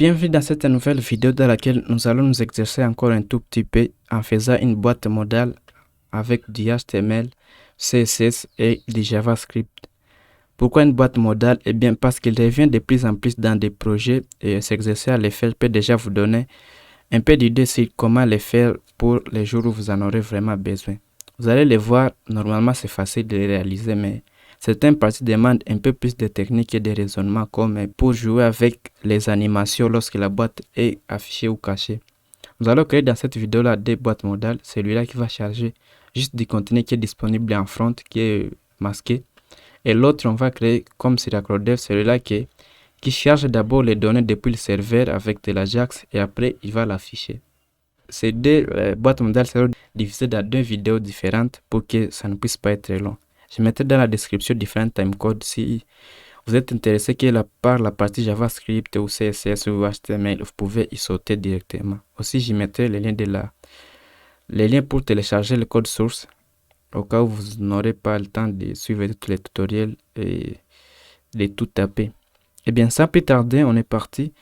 Bienvenue dans cette nouvelle vidéo dans laquelle nous allons nous exercer encore un tout petit peu en faisant une boîte modale avec du HTML, CSS et du JavaScript. Pourquoi une boîte modale? Eh bien parce qu'il revient de plus en plus dans des projets et s'exercer à les faire peut déjà vous donner un peu d'idée sur comment les faire pour les jours où vous en aurez vraiment besoin. Vous allez les voir, normalement c'est facile de les réaliser, mais certaines parties demandent un peu plus de technique et de raisonnement, comme pour jouer avec les animations lorsque la boîte est affichée ou cachée. Nous allons créer dans cette vidéo-là des boîtes modales, celui-là qui va charger juste du contenu qui est disponible en front, qui est masqué. Et l'autre, on va créer comme sur AcroDev, celui-là qui charge d'abord les données depuis le serveur avec de l'Ajax et après il va l'afficher. Ces deux boîtes modales seront divisées dans deux vidéos différentes pour que ça ne puisse pas être très long. Je mettrai dans la description différents timecodes si vous êtes intéressé par la partie JavaScript ou CSS ou HTML, vous pouvez y sauter directement. Aussi, j'y mettrai les liens pour télécharger le code source au cas où vous n'aurez pas le temps de suivre tous les tutoriels et de tout taper. Eh bien, sans plus tarder, on est parti.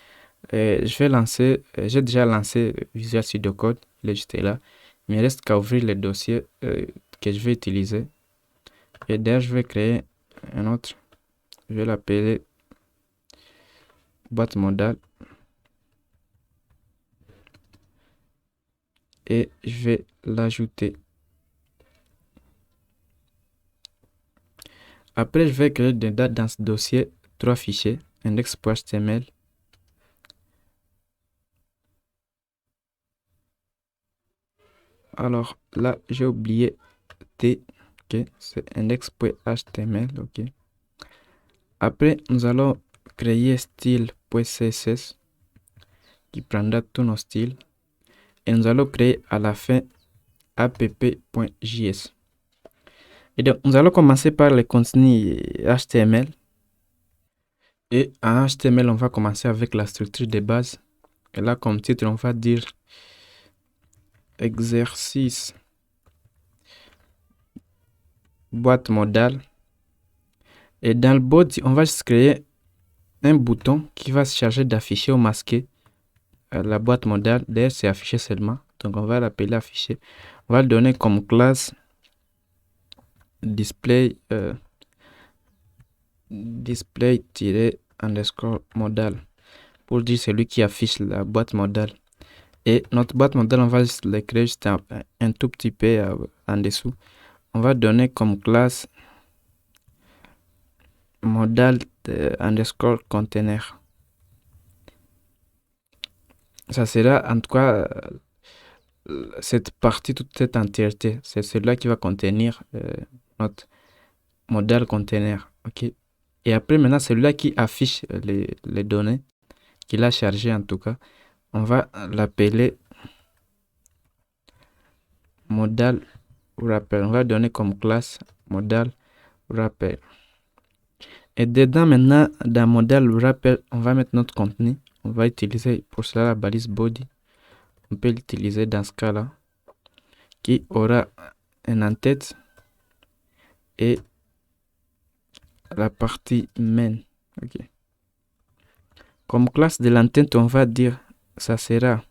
J'ai déjà lancé Visual Studio Code, il est juste là. Il me reste qu'à ouvrir le dossier que je vais utiliser. Et d'ailleurs, je vais créer un autre. Je vais l'appeler boîte modale. Et je vais l'ajouter. Après, je vais créer des dates dans ce dossier, trois fichiers, index.html. Alors là, j'ai oublié T, ok, c'est index.html, ok. Après, nous allons créer style.css qui prendra tous nos styles. Et nous allons créer à la fin app.js. Et donc, nous allons commencer par le contenu HTML. Et en HTML, on va commencer avec la structure de base. Et là, comme titre, on va dire exercice boîte modale. Et dans le body, on va juste créer un bouton qui va se charger d'afficher ou masquer la boîte modale. D'ailleurs, c'est affiché seulement. Donc, on va l'appeler afficher. On va le donner comme classe display display-underscore modal pour dire celui qui affiche la boîte modale. Et notre boîte modale, on va juste le créer juste un tout petit peu en dessous. On va donner comme classe modal underscore container. Ça sera en tout cas cette partie, toute cette entièreté. C'est celui-là qui va contenir notre modal container. Ok. Et après, maintenant, celui-là qui affiche les données, qu'il a chargé en tout cas, on va l'appeler modal wrapper. On va donner comme classe modal wrapper. Et dedans, maintenant, dans modal wrapper, on va mettre notre contenu. On va utiliser pour cela la balise body. On peut l'utiliser dans ce cas-là, qui aura un en-tête et la partie main. Ok. Comme classe de l'en-tête, on va dire ça sera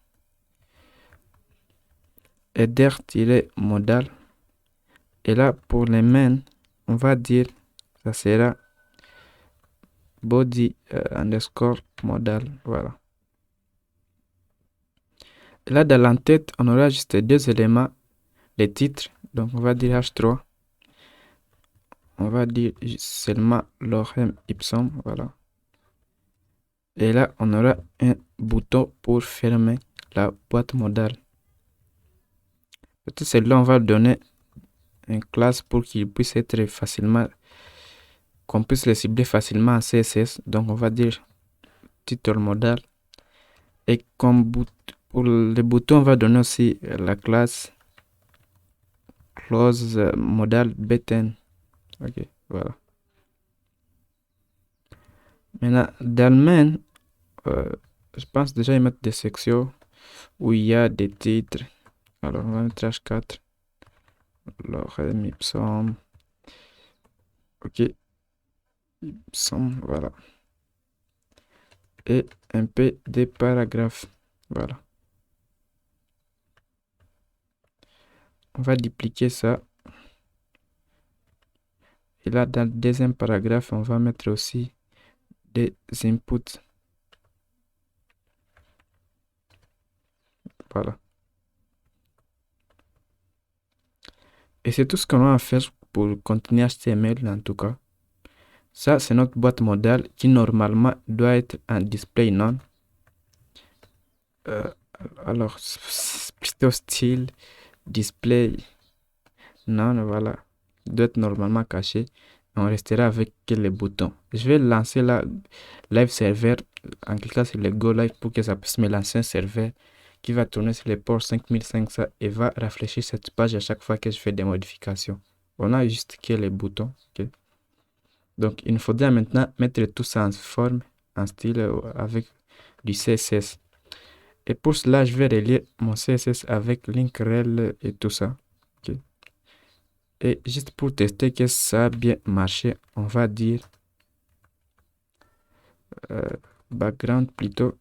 header-modal. Et là, pour les mains, on va dire ça sera body underscore modal. Voilà. Et là, dans l'en-tête, on aura juste deux éléments, les titres. Donc, on va dire H3. On va dire seulement lorem ipsum. Voilà. Et là, on aura un bouton pour fermer la boîte modale. Peut-être celle-là, on va donner une classe pour qu'il puisse être facilement, qu'on puisse le cibler facilement en CSS. Donc, on va dire title modal. Et comme pour le bouton, on va donner aussi la classe close modal button. Ok, voilà. Maintenant, dans le main, je pense déjà y mettre des sections où il y a des titres. Alors, on va mettre H4. Lorem ipsum. Ok. Ipsum, voilà. et un peu de paragraphes. Voilà. On va dupliquer ça. Et là, dans le deuxième paragraphe, on va mettre aussi des inputs. Voilà. Et c'est tout ce qu'on a à faire pour le contenu HTML en tout cas. Ça, c'est notre boîte modale qui normalement doit être en display none. Alors, plutôt style display none, voilà. Il doit être normalement caché. On restera avec les boutons. Je vais lancer la live server. En cliquant sur le Go Live pour que ça puisse me lancer un serveur qui va tourner sur les ports 5500 et va rafraîchir cette page à chaque fois que je fais des modifications. On a juste que les boutons. Okay. Donc, il nous faudra maintenant mettre tout ça en forme, en style avec du CSS. Et pour cela, je vais relier mon CSS avec Link.rel et tout ça. Okay. Et juste pour tester que ça a bien marché, on va dire background plutôt.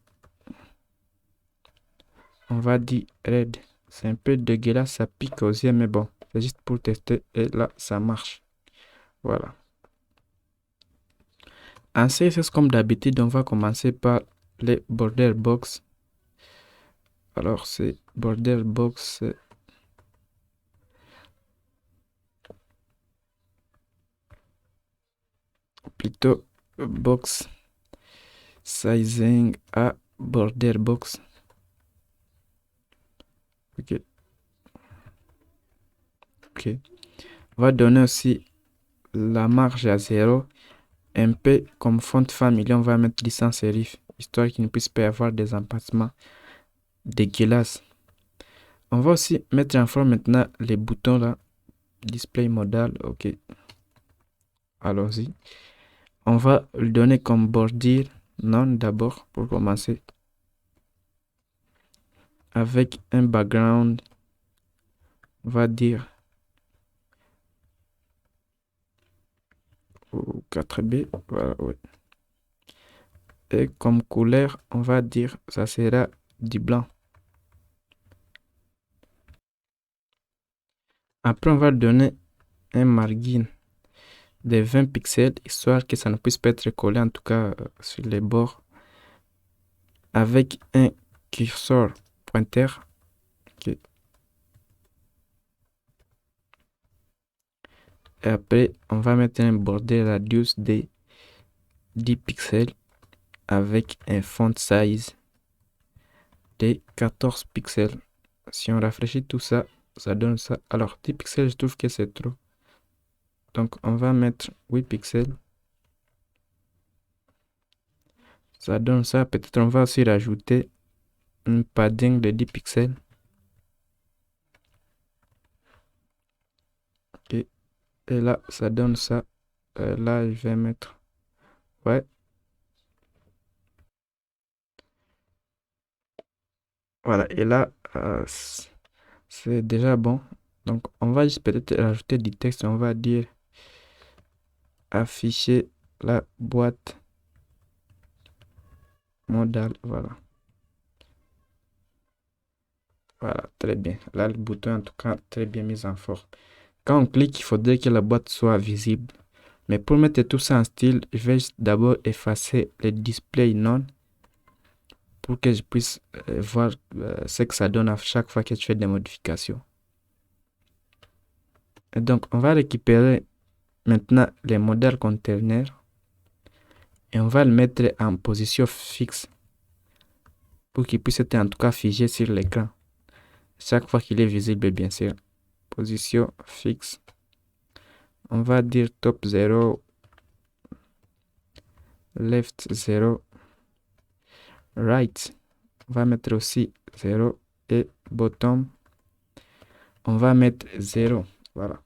On va dire red. C'est un peu dégueulasse, ça pique aux yeux, mais bon, c'est juste pour tester et là, ça marche. Voilà. En CSS, comme d'habitude, on va commencer par les border box. Alors, c'est border box. Plutôt box sizing à border box. Ok. Ok. On va donner aussi la marge à 0. Un peu comme font family, on va mettre 10 sans serif, histoire qu'il ne puisse pas y avoir des empattements dégueulasses. On va aussi mettre en forme maintenant les boutons là. Display modal, ok. Allons-y. On va le donner comme border non d'abord pour commencer. Avec un background, on va dire 4B. Voilà, ouais. Et comme couleur, on va dire ça sera du blanc. Après, on va donner un margin de 20 pixels, histoire que ça ne puisse pas être collé, en tout cas sur les bords, avec un curseur pointeur. Okay. Et après, on va mettre un border radius de 10 pixels avec un font size de 14 pixels. Si on rafraîchit tout ça, ça donne ça. Alors, 10 pixels, je trouve que c'est trop. Donc, on va mettre 8 pixels. Ça donne ça. Peut-être on va aussi rajouter un padding de 10 pixels. Et là, ça donne ça. Là, je vais mettre... Ouais. Voilà. Et là, c'est déjà bon. Donc, on va juste peut-être rajouter du texte. On va dire afficher la boîte modale. Voilà. Voilà, très bien. Là, le bouton, en tout cas, très bien mis en forme. Quand on clique, il faudrait que la boîte soit visible. Mais pour mettre tout ça en style, je vais d'abord effacer le display none pour que je puisse voir ce que ça donne à chaque fois que je fais des modifications. Et donc, on va récupérer maintenant les modèles containers et on va le mettre en position fixe pour qu'il puisse être en tout cas figé sur l'écran. Chaque fois qu'il est visible, bien sûr. Position fixe. On va dire top 0, left 0, right. On va mettre aussi 0 et bottom. On va mettre 0. Voilà.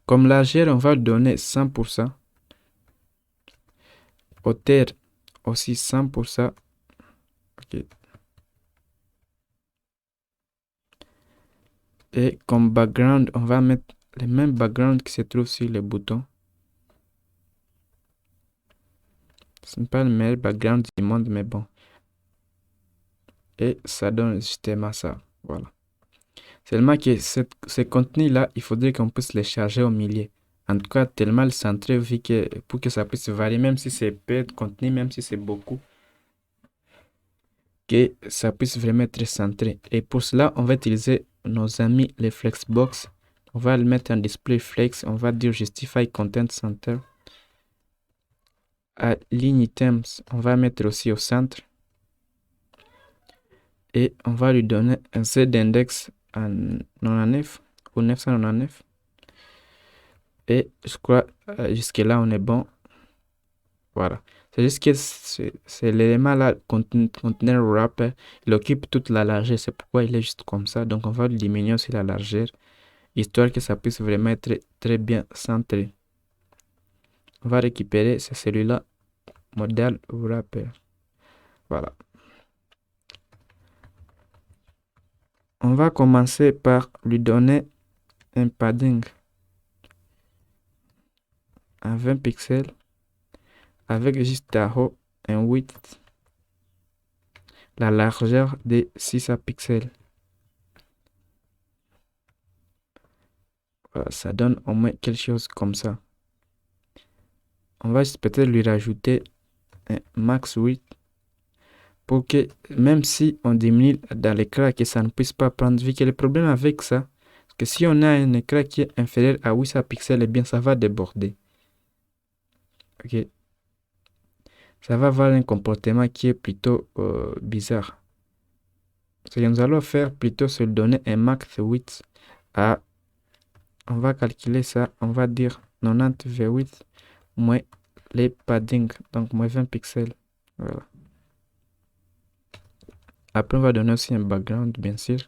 Comme largeur, on va donner 100%. Hauteur aussi 100%. Okay. Et comme background, on va mettre les mêmes backgrounds qui se trouvent sur les boutons. Ce n'est pas le meilleur background du monde, mais bon. Et ça donne justement ça. Voilà. Seulement que ces contenus-là, il faudrait qu'on puisse les charger au millier. En tout cas, tellement le centrer pour que ça puisse varier, même si c'est peu de contenu, même si c'est beaucoup, que ça puisse vraiment être centré. Et pour cela, on va utiliser nos amis les Flexbox. On va le mettre en display flex. On va dire Justify Content Center. À ligne items, on va mettre aussi au centre. Et on va lui donner un Z-index en 99 ou 999. Et je crois jusque-là, on est bon. Voilà. C'est juste que c'est l'élément là, conteneur wrapper, il occupe toute la largeur. C'est pourquoi il est juste comme ça. Donc, on va diminuer aussi la largeur, histoire que ça puisse vraiment être très bien centré. On va récupérer celui-là, modèle wrapper. Voilà. On va commencer par lui donner un padding à 20 pixels avec juste en haut un width, la largeur de 600 pixels. Voilà, ça donne au moins quelque chose comme ça. On va peut-être lui rajouter un max width pour que même si on diminue dans l'écran, que ça ne puisse pas prendre, vu que le problème avec ça, c'est que si on a un écran qui est inférieur à 800 pixels, eh bien ça va déborder. Ok. Ça va avoir un comportement qui est plutôt bizarre. Ce que nous allons faire plutôt, c'est donner un max width à, on va calculer ça, on va dire 90 V8 moins les padding, donc moins 20 pixels. Voilà. Après, on va donner aussi un background, bien sûr.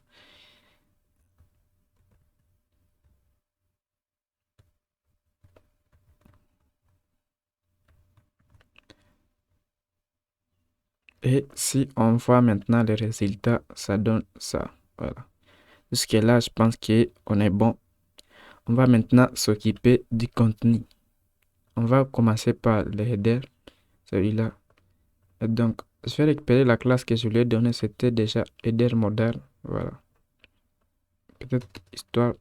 Et si on voit maintenant les résultats, ça donne ça. Voilà. Jusque là, je pense qu'on est bon. On va maintenant s'occuper du contenu. On va commencer par le header, celui-là. Et donc, je vais récupérer la classe que je lui ai donnée, c'était déjà header modal. Voilà. Peut-être histoire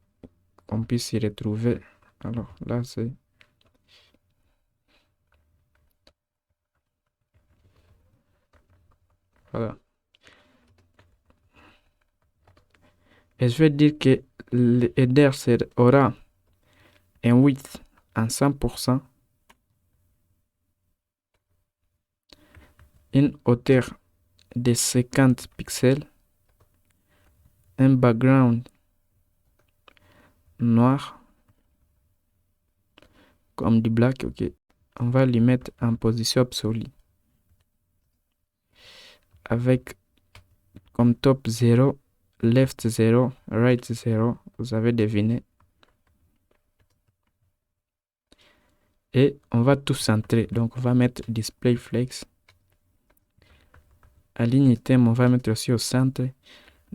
qu'on puisse s'y retrouver. Alors là, c'est... Voilà. Et je vais dire que le header aura un width en 100%, une hauteur de 50 pixels, un background noir comme du black. Ok, on va lui mettre en position absolue avec comme top 0, left 0, right 0. Vous avez deviné. Et on va tout centrer. Donc on va mettre display flex. À ligne item, on va mettre aussi au centre.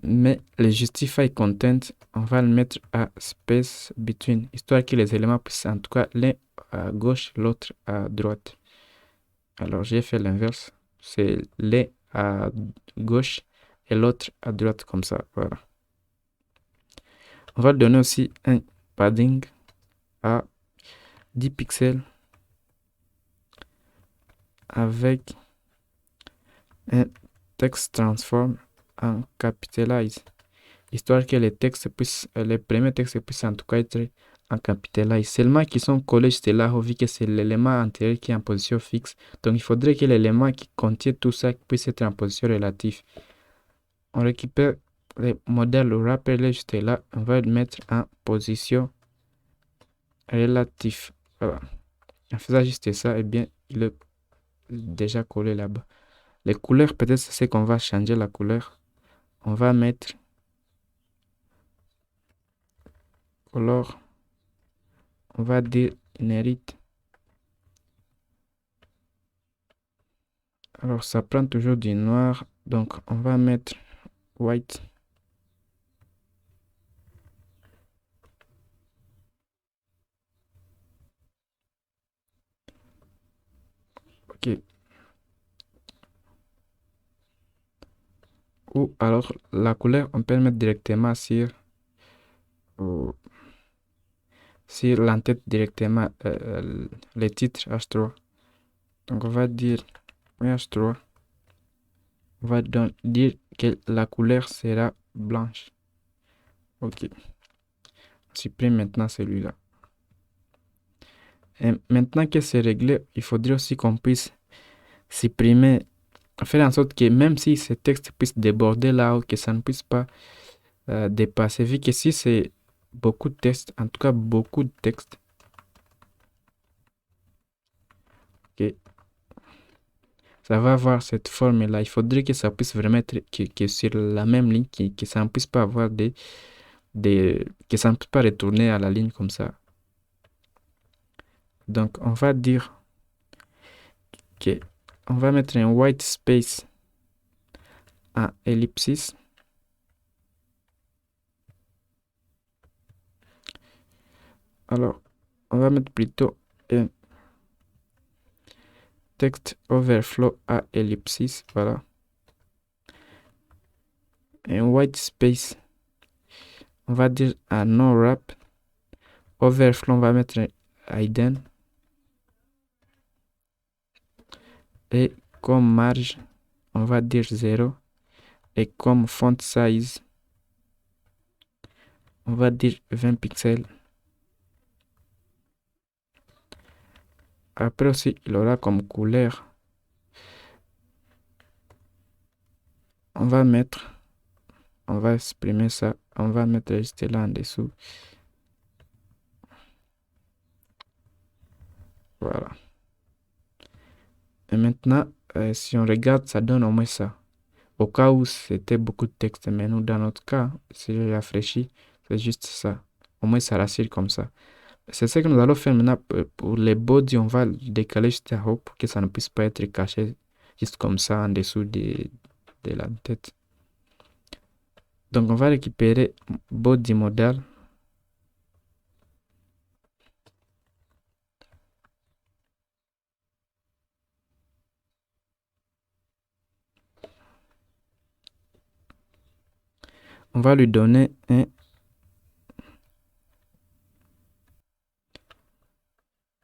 Mais le justify content, on va le mettre à space between, histoire que les éléments puissent, en tout cas, l'un à gauche, l'autre à droite. Alors, j'ai fait l'inverse. C'est l'un à gauche et l'autre à droite, comme ça. Voilà. On va donner aussi un padding à 10 pixels avec un text transform en capitalize, histoire que les premiers textes puissent en tout cas être en capitalize. Seulement qui sont collés juste là, vu que c'est l'élément antérieur qui est en position fixe. Donc il faudrait que l'élément qui contient tout ça puisse être en position relative. On récupère les modèles wrapper juste là, on va le mettre en position relative. Voilà. En faisant juste ça, eh bien, il est déjà collé là-bas. Les couleurs, peut-être c'est qu'on va changer la couleur. On va mettre color, on va dire inherit. Alors ça prend toujours du noir, donc on va mettre white. Ok. Ou alors la couleur, on peut le mettre directement euh, sur l'entête directement les titres H3. Donc on va dire H3. On va donc dire que la couleur sera blanche. Ok. On supprime maintenant celui-là. Et maintenant que c'est réglé, il faudrait aussi qu'on puisse supprimer, faire en sorte que même si ce texte puisse déborder là ou que ça ne puisse pas dépasser, vu que si c'est beaucoup de texte, en tout cas beaucoup de texte, ok, ça va avoir cette forme-là. Il faudrait que ça puisse vraiment être que sur la même ligne, que ça ne puisse pas avoir que ça ne puisse pas retourner à la ligne comme ça. Donc, on va dire que on va mettre un white space à ellipsis. Alors, on va mettre plutôt un text overflow à ellipsis. Voilà. Un white space. On va dire à no wrap. Overflow, on va mettre hidden. Et comme marge, on va dire 0. Et comme font size, on va dire 20 pixels. Après aussi, il aura comme couleur. On va exprimer ça. On va mettre juste là en dessous. Voilà. Et maintenant, si on regarde, ça donne au moins ça. Au cas où c'était beaucoup de texte, mais nous, dans notre cas, si je rafraîchis, c'est juste ça. Au moins, ça rassure comme ça. C'est ce que nous allons faire maintenant pour les body. On va le décaler juste en haut pour que ça ne puisse pas être caché juste comme ça en dessous de la tête. Donc, on va récupérer body model. On va lui donner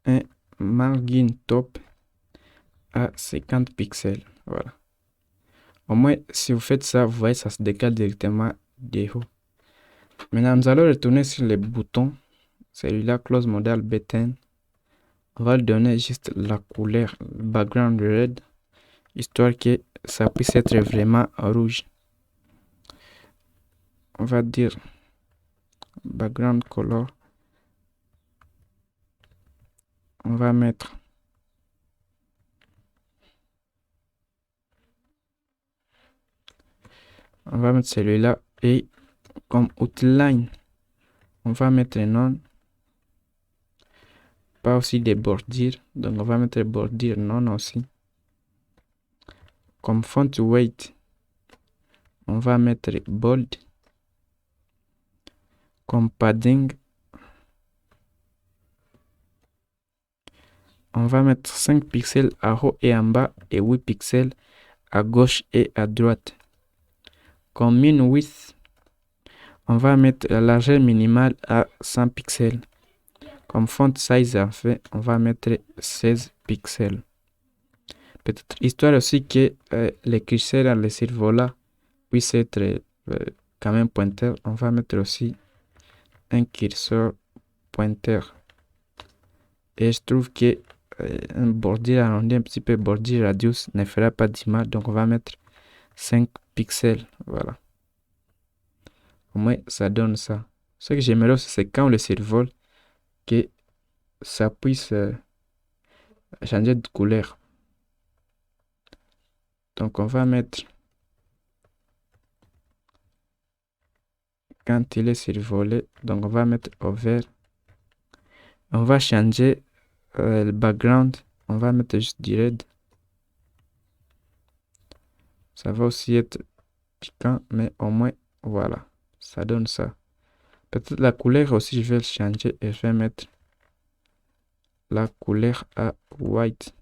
un margin top à 50 pixels. Voilà. Au moins, si vous faites ça, vous voyez, ça se décale directement des hauts. Maintenant, nous allons retourner sur les boutons. Celui-là, close model button. On va lui donner juste la couleur background red, histoire que ça puisse être vraiment rouge. On va dire background color. On va mettre celui-là et comme outline, on va mettre non. Pas aussi des bordures, donc on va mettre bordure non aussi. Comme font weight, on va mettre bold. Comme padding, on va mettre 5 pixels en haut et en bas et 8 pixels à gauche et à droite. Comme min width, on va mettre la largeur minimale à 100 pixels. Comme font size, en fait, on va mettre 16 pixels. Peut-être histoire aussi que les curseurs dans les cerveaux-là puissent être quand même pointeurs. On va mettre aussi un curseur pointeur. Et je trouve que un bordure arrondi, un petit peu bordure radius ne fera pas d'image. Donc on va mettre 5 pixels. Voilà. Au moins ça donne ça. Ce que j'aimerais aussi, c'est quand on le survole, que ça puisse changer de couleur. Donc on va mettre, quand il est survolé, donc on va mettre au vert. On va changer le background. On va mettre juste du red. Ça va aussi être piquant, mais au moins, voilà. Ça donne ça. Peut-être la couleur aussi, je vais le changer et je vais mettre la couleur à white.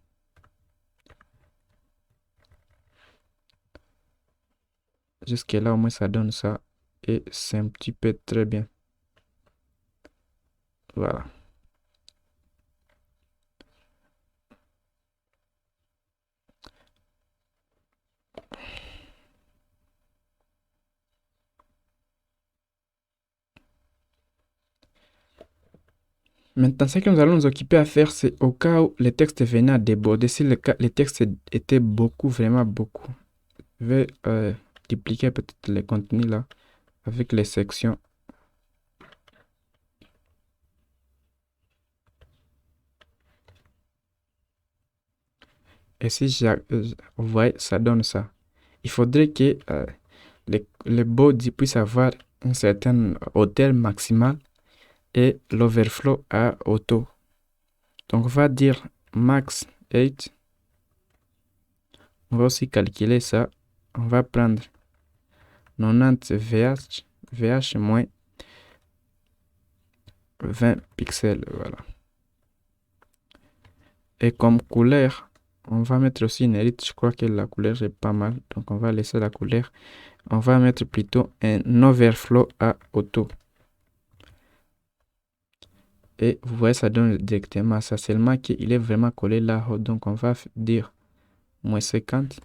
Jusque là, au moins, ça donne ça. Et c'est un petit peu très bien. Voilà. Maintenant, ce que nous allons nous occuper à faire, c'est au cas où les textes venaient à déborder, si les textes étaient beaucoup, vraiment beaucoup. Je vais dupliquer peut-être les contenus là avec les sections. Et si vous voyez, ça donne ça. Il faudrait que les body puissent avoir une certaine hauteur maximale et l'overflow à auto. Donc on va dire max 8. On va aussi calculer ça. On va prendre 90 VH moins 20 pixels. Voilà. Et comme couleur, on va mettre aussi une élite. Je crois que la couleur est pas mal. Donc on va laisser la couleur. On va mettre plutôt un overflow à auto. Et vous voyez, ça donne directement ça. Seulement qu'il est vraiment collé là-haut. Donc on va dire moins 50.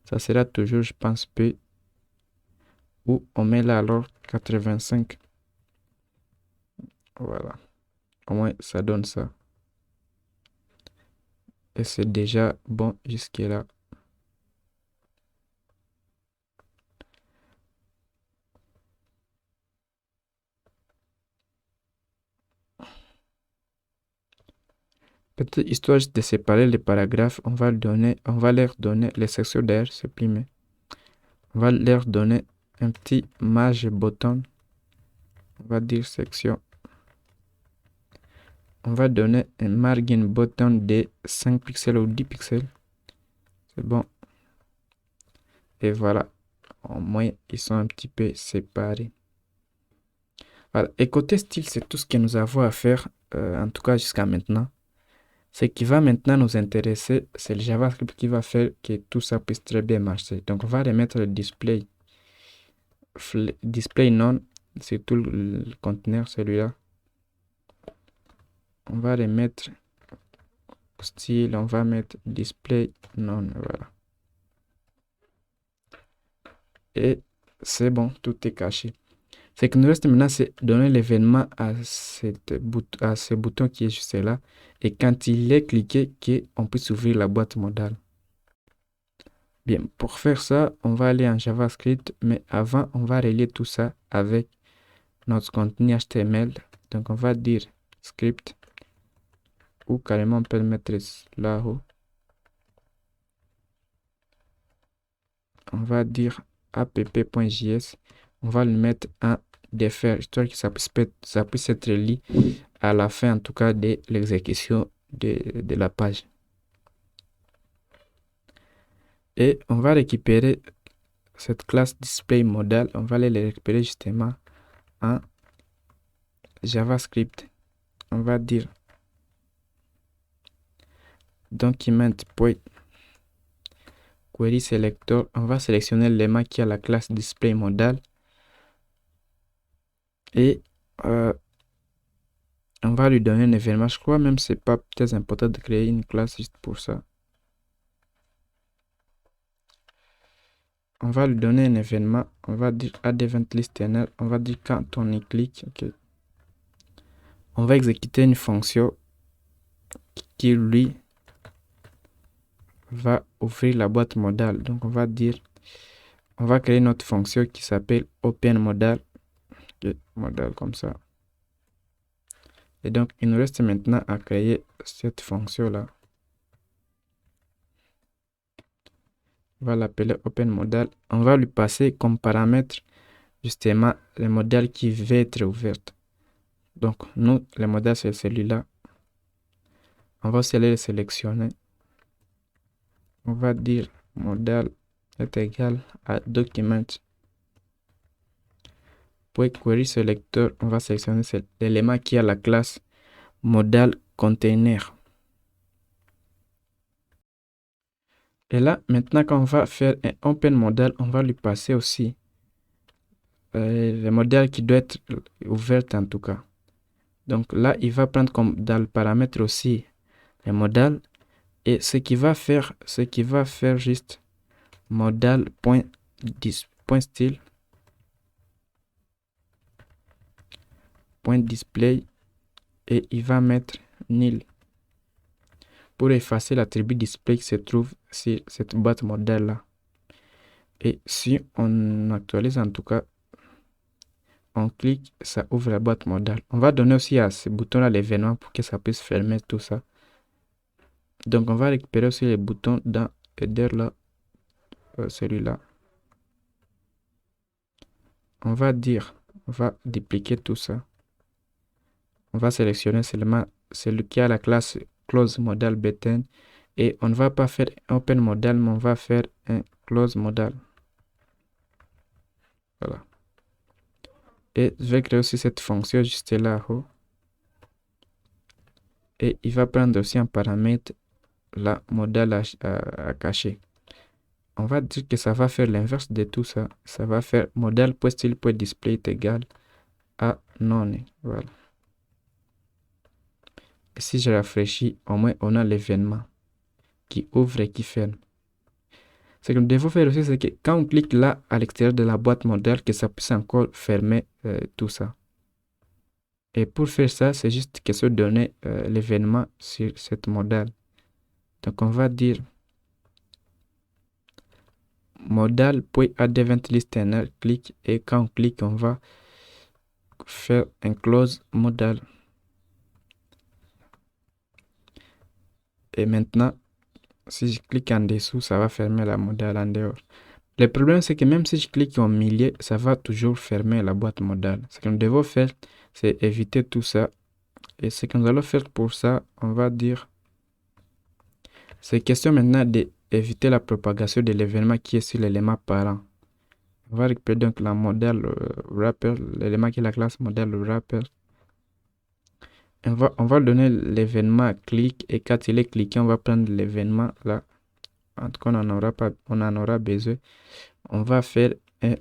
Ça sera toujours, je pense, P. Ou on met là alors 85. Voilà. Au moins, ça donne ça. Et c'est déjà bon jusque là. Peut-être histoire de séparer les paragraphes, on va leur donner les sections d'air supprimées. On va leur donner un petit marge button. On va dire section. On va donner un margin button de 5 pixels ou 10 pixels. C'est bon. Et voilà. Au moins, ils sont un petit peu séparés. Voilà. Et côté style, c'est tout ce que nous avons à faire, en tout cas jusqu'à maintenant. Ce qui va maintenant nous intéresser, c'est le JavaScript qui va faire que tout ça puisse très bien marcher. Donc, on va remettre le display none, c'est tout le conteneur, celui-là. On va remettre style, on va mettre display none, voilà. Et c'est bon, tout est caché. Ce qui nous reste maintenant, c'est donner l'événement à ce bouton qui est juste là. Et quand il est cliqué, qu'on puisse ouvrir la boîte modale. Bien, pour faire ça, on va aller en JavaScript, mais avant, on va relier tout ça avec notre contenu HTML. Donc, on va dire script, ou carrément on peut le mettre là-haut. On va dire app.js. On va le mettre en defer, histoire que ça puisse être lié à la fin, en tout cas, de l'exécution de la page. Et on va récupérer cette classe display modal. On va aller les récupérer justement en JavaScript. On va dire document.query selector. On va sélectionner l'élément qui a la classe display modal. Et on va lui donner un événement. Je crois même c'est pas très important de créer une classe juste pour ça. On va lui donner un événement. On va dire add event listener. On va dire quand on y clique. Okay. On va exécuter une fonction qui lui va ouvrir la boîte modale. Donc on va créer notre fonction qui s'appelle open modal. Okay. Modal comme ça. Et donc il nous reste maintenant à créer cette fonction là. On va l'appeler open modal. On va lui passer comme paramètre justement le modèle qui va être ouvert. Donc nous, le modèle c'est celui-là. On va aussi aller le sélectionner. On va dire modèle est égal à document. Pour query selector, on va sélectionner l'élément qui a la classe modèle container. Et là, maintenant qu'on va faire un open model, on va lui passer aussi le modèle qui doit être ouvert en tout cas. Donc là, il va prendre comme dans le paramètre aussi le modèle. Et ce qu'il va faire juste modal.style .display et il va mettre nil pour effacer l'attribut display qui se trouve sur cette boîte modèle là. Et si on actualise en tout cas, on clique, ça ouvre la boîte modèle. On va donner aussi à ce bouton là l'événement pour que ça puisse fermer tout ça. Donc on va récupérer aussi les boutons dans header là, celui-là. On va dupliquer tout ça. On va sélectionner seulement celui qui a la classe close modal button et on ne va pas faire open modal, mais on va faire un close modal. Voilà. Et je vais créer aussi cette fonction juste là-haut. Et il va prendre aussi un paramètre la modal à cacher. On va dire que ça va faire l'inverse de tout ça. Ça va faire modal.style.display est égal à non. Voilà. Et si je rafraîchis, au moins on a l'événement qui ouvre et qui ferme. Ce que nous devons faire aussi, c'est que quand on clique là à l'extérieur de la boîte modèle, que ça puisse encore fermer tout ça. Et pour faire ça, c'est juste que se donner l'événement sur cette modèle. Donc on va dire modal.add_event_listener, clique et quand on clique, on va faire un close modal. Et maintenant, si je clique en dessous, ça va fermer la modèle en dehors. Le problème, c'est que même si je clique au milieu, ça va toujours fermer la boîte modale. Ce que nous devons faire, c'est éviter tout ça. Et ce que nous allons faire pour ça, on va dire, c'est question maintenant d'éviter la propagation de l'événement qui est sur l'élément parent. On va récupérer donc la modèle wrapper, l'élément qui est la classe modèle wrapper. On va donner l'événement clic et quand il est cliqué, on va prendre l'événement là. En tout cas, on en aura besoin. On va faire un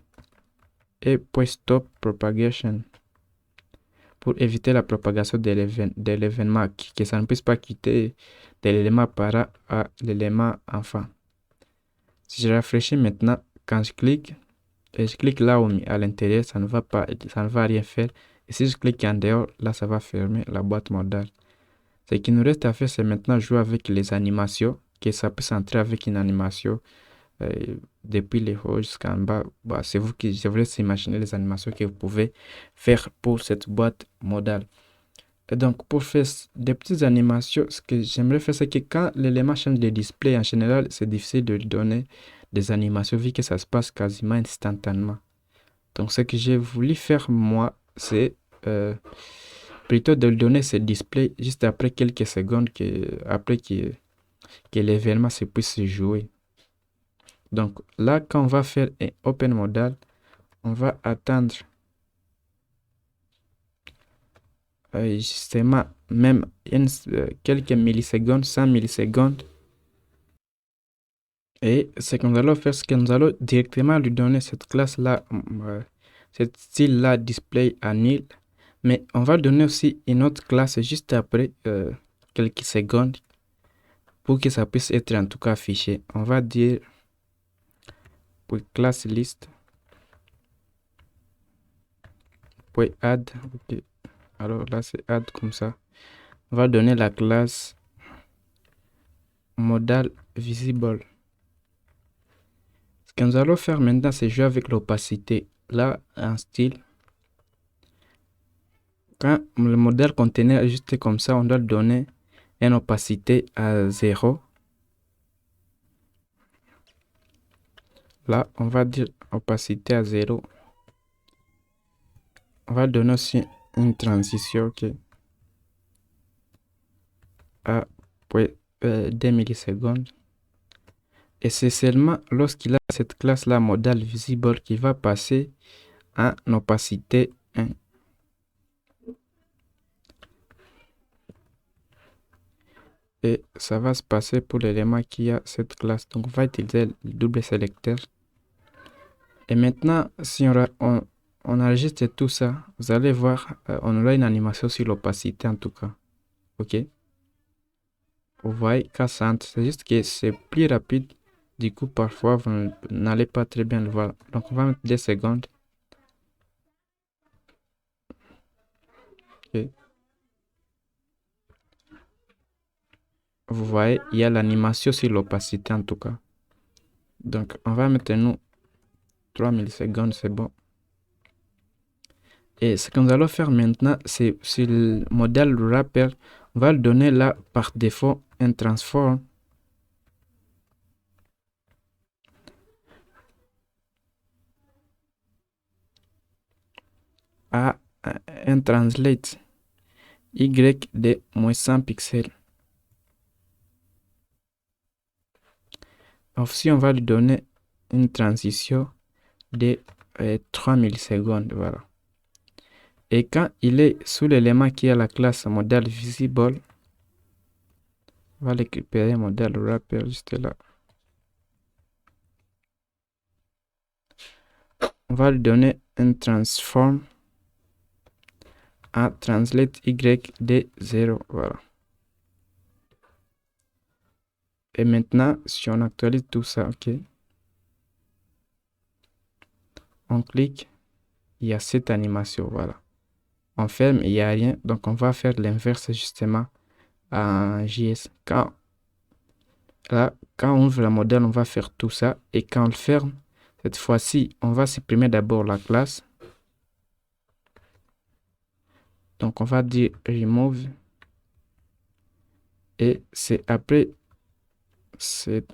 stop propagation pour éviter la propagation de l'événement, que ça ne puisse pas quitter de l'élément parent à l'élément enfant. Si je rafraîchis maintenant, quand je clique, et je clique là à l'intérieur, ça ne va rien faire. Et si je clique en dehors, là, ça va fermer la boîte modale. Ce qui nous reste à faire, c'est maintenant jouer avec les animations, que ça peut s'entrer avec une animation depuis les hauts jusqu'en bas. Bah, c'est vous qui je vous laisse imaginer les animations que vous pouvez faire pour cette boîte modale. Et donc, pour faire des petites animations, ce que j'aimerais faire, c'est que quand l'élément change de display, en général, c'est difficile de lui donner des animations vu que ça se passe quasiment instantanément. Donc, ce que j'ai voulu faire, moi, c'est plutôt de lui donner ce display juste après quelques secondes, après que l'événement se puisse se jouer. Donc, là, quand on va faire un open modal, on va attendre justement même quelques millisecondes, 100 millisecondes. Et ce que nous allons faire, c'est que nous allons directement lui donner cette classe-là, cette style-là, display à nil. Mais on va donner aussi une autre classe juste après quelques secondes pour que ça puisse être en tout cas affiché. On va dire pour classe list, puis add. Okay. Alors là, c'est add comme ça. On va donner la classe modal visible. Ce que nous allons faire maintenant, c'est jouer avec l'opacité. Là, en style, quand le modèle conteneur est juste comme ça, on doit donner une opacité à 0. Là, on va dire opacité à 0. On va donner aussi une transition à 2 millisecondes. Et c'est seulement lorsqu'il a cette classe-là, modal visible, qui va passer en opacité 1. et ça va se passer pour l'élément qui a cette classe. Donc, on va utiliser le double sélecteur. Et maintenant, si on enregistre tout ça, vous allez voir, on aura une animation sur l'opacité en tout cas. OK? Vous voyez, cassante, c'est juste que c'est plus rapide. Du coup, parfois, vous n'allez pas très bien le voir. Donc, on va mettre 2 secondes. OK. Vous voyez, il y a l'animation sur l'opacité en tout cas. Donc, on va mettre nous 3 millisecondes, c'est bon. Et ce que nous allons faire maintenant, c'est sur le modèle wrapper, on va le donner là par défaut un transform à un translate y de moins 100 pixels. Aussi, on va lui donner une transition de 3 millisecondes. Voilà. Et quand il est sous l'élément qui a la classe modèle visible, on va récupérer modèle wrapper juste là. On va lui donner un transform à translate y de 0. Voilà. Et maintenant, si on actualise tout ça, OK. On clique, il y a cette animation, voilà. On ferme, il n'y a rien. Donc, on va faire l'inverse justement en JS. Quand on ouvre le modèle, on va faire tout ça. Et quand on le ferme, cette fois-ci, on va supprimer d'abord la classe. Donc, on va dire remove. Et c'est après,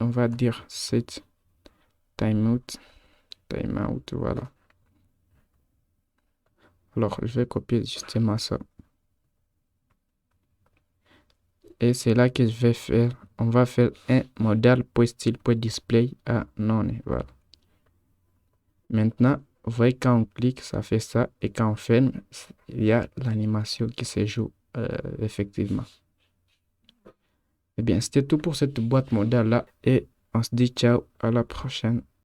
on va dire set timeout, voilà. Alors, je vais copier justement ça. Et c'est là que je vais faire, on va faire un modèle.style.display à non. Voilà. Maintenant, vous voyez quand on clique, ça fait ça. Et quand on ferme, il y a l'animation qui se joue effectivement. Eh bien, c'était tout pour cette boîte modèle là. Et on se dit ciao, à la prochaine.